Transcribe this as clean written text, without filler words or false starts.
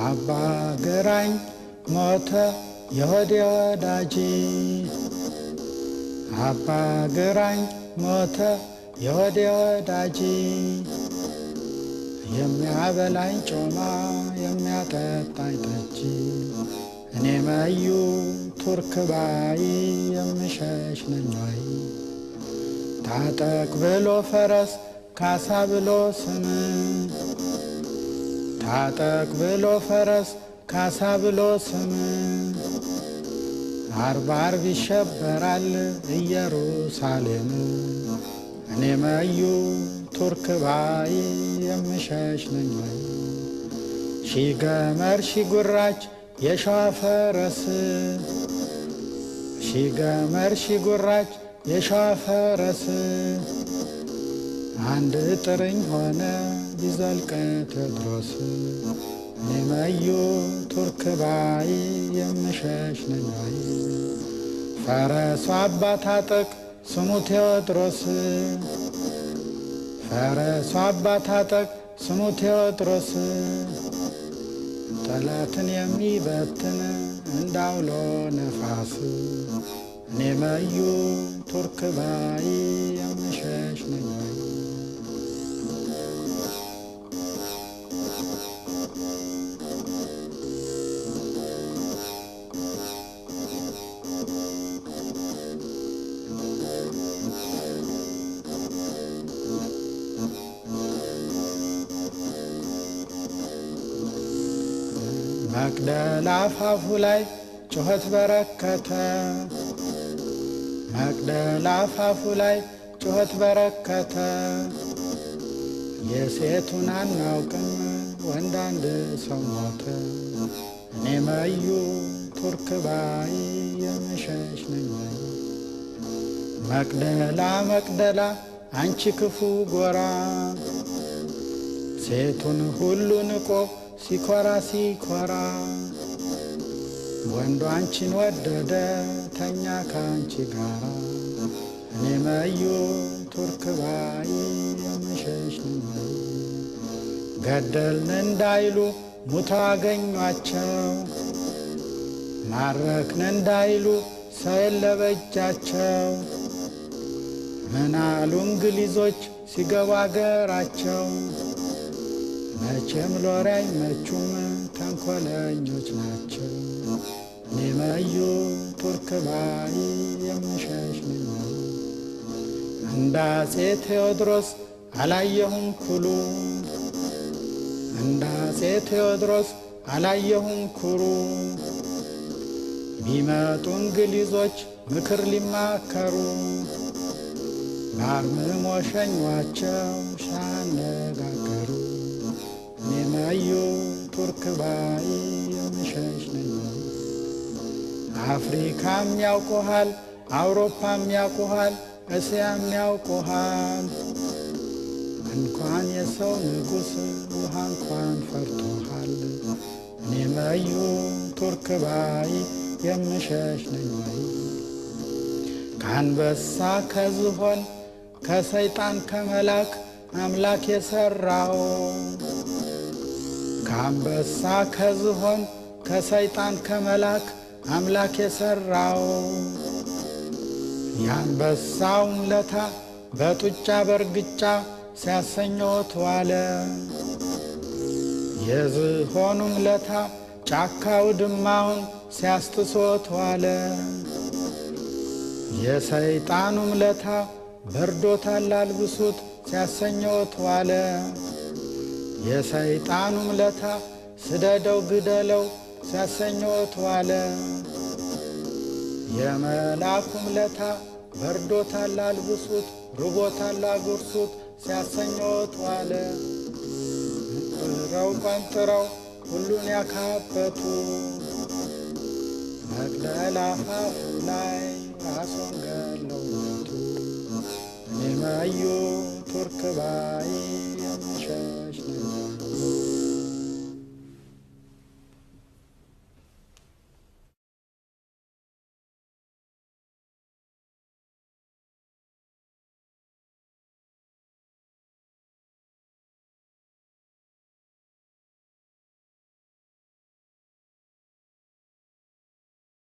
አባ ግራኝ ሞተ የሆዴ ወዳጅ አባ ግራኝ ሞተ የሆዴ ወዳጅ የሚያበላኝ ጮማ የሚያጠጣኝ ጠጅ እኔ መዩ ቱርክ ባይ የምሸሽ ነኝ ወይ ታጠቅ ብሎ ፈረስ ካሳ ብሎ ስም ታጠቅ ብሎ ፈረስ ካሳ ብሎ ስም አርብ አርብ ይሸበራል ኢየሩሳሌም እኔ መዩ ቱርክ ባይ የምሸሽ ነኝ ወይ ሺ ገመር ሺ ጉራች የሸዋ ፈረስ ሺ ገመር ሺ ጉራች የሸዋ ፈረስ አንድ ጥርኝ ሆነ ቢዘልቅ ቴዎድሮስ እኔ መዩ ቱርክ ባይ የምሸሽ ነኝ ወይ ፈረሱ አባ ታጠቅ ስሙ ቴዎድሮስ ፈረሱ አባ ታጠቅ ስሙ ቴዎድሮስ ጠላትን የሚበትን እንዳውሎ ነፋስ እኔ መዩ ቱርክ ባይ የምሸሽ ነኝ ወይ መቅደላ አፋፉ ላይ ጩኸት በረከተ መቅደላ አፋፉ ላይ ጩኸት በረከተ የሴቱን አናውቅም ወንድ አንድ ሰው ሞተ እኔ መዩ ቱርክ ባይ የምሸሽ ነኝ ወይ መቅደላ መቅደላ አንቺ ክፉ ጎራ ሴቱን ሁሉ ንቆ ሲኮራ ሲኮራ ወንዱ አንቺን ወደደ ተኛ ካንቺ ጋራ እኔ መዩ ቱርክ ባይ የምሸሽ ነኝ ወይ ገደልን እንዳይሉ ሙተው አገኟቸው ማረክን እንዳይሉ ሰው የለ በእጃቸው ምናሉ እንግሊዞች ሲገቡ አገራቸው መቼም ሎሬ አይመቹም ተንኰለኞች ናቸው እኔ መዩ ቱርክ ባይ የምሸሽ ነኝ ወይ እንደ አፄ ቴዎድሮስ አላየሁም ኩሉ እንደ አፄ ቴዎድሮስ አላየሁም ኩሩ ቢመጡ እንግሊዞች ምክር ሊማከሩ በአርምሞ ሸኟቸው ሻነጋገሩ እኔ መዩ ቱርክ ባይ የምሸሽ ነኝ ወይ አፍሪካም ያውቁሃል አውሮፓም ያውቁሃል እስያም ያውቁሃል እንኳን የሰው ንጉሥ ውሃ እንኳን ፈርቶሃል እኔ መዩ ቱርክ ባይ የምሸሽ ነኝ ወይ ከአንበሳ ከዝሆን ከሰይጣን ከመላክ አምላክ የሠራው ከአንበሳ ከዝሆን ከሰይጣን ከመላክ አምላክ የሠራው የአንበሳውም ለታ በጡጫ በርግጫ ሲያሰኞት ዋለ የዝሆኑም ለታ ጫካው ድማውን ሲያስጥሶት ዋለ የሰይጣኑም ለታ በርዶታል አልብሱት ሲያሰኞት ዋለ የሰይጣኑም ለታ ስደደው ግደለው ሲያሰኞት ዋለ የመልአኩም ለታ በርዶታል አልብሱት ርቦታል አጉርሱት ሲያሰኞት ዋለ ጥረው ቀንጥረው ሁሉን ያካበቱ መቅደላ አፋፍ ላይ ራሱን ገለው ሞቱ እኔ መዩ ቱርክ ባይ የምሸሽ